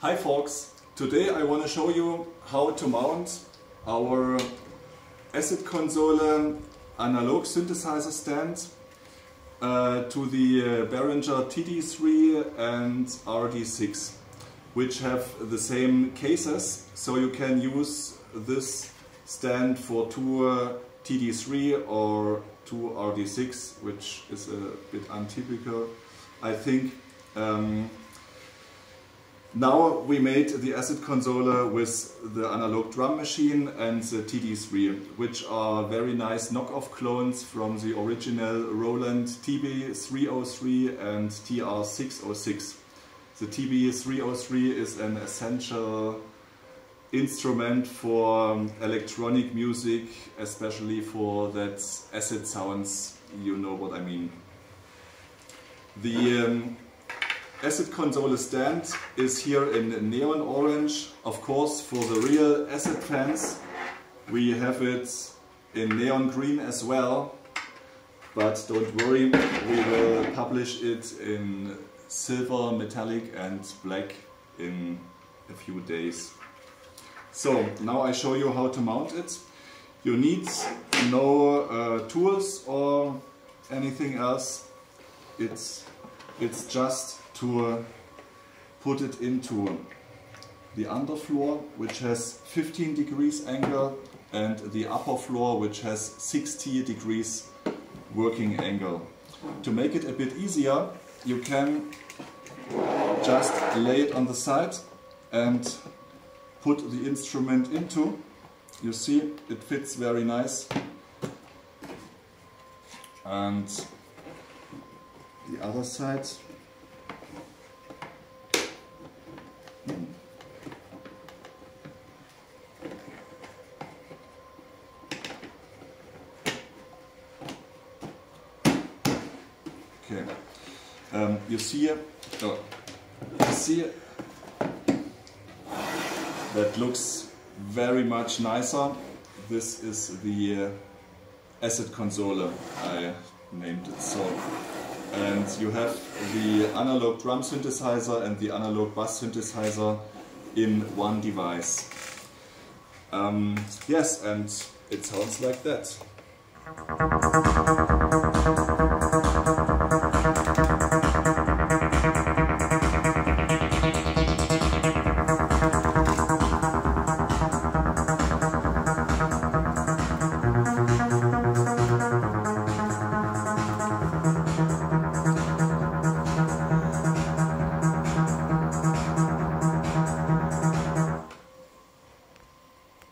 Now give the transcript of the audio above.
Hi folks, today I want to show you how to mount our acid console analog synthesizer stand to the Behringer TD-3 and RD-6, which have the same cases, so you can use this stand for two TD-3 or two RD-6, which is a bit untypical, I think. Now we made the acid console with the analog drum machine and the TD-3, which are very nice knockoff clones from the original Roland TB-303 and TR-606. The TB-303 is an essential instrument for electronic music, especially for that acid sounds, you know what I mean. The acid console stand is here in neon orange. Of course, for the real acid fans, we have it in neon green as well. But don't worry, we will publish it in silver, metallic and black in a few days. So, now I show you how to mount it. You need no tools or anything else. It's just to put it into the underfloor, which has 15 degrees angle, and the upper floor, which has 60 degrees working angle. To make it a bit easier, you can just lay it on the side and put the instrument into. You see, it fits very nice. And the other side. Okay, you see that looks very much nicer. This is the acid console, I named it so. And you have the analog drum synthesizer and the analog bass synthesizer in one device. Yes, and it sounds like that.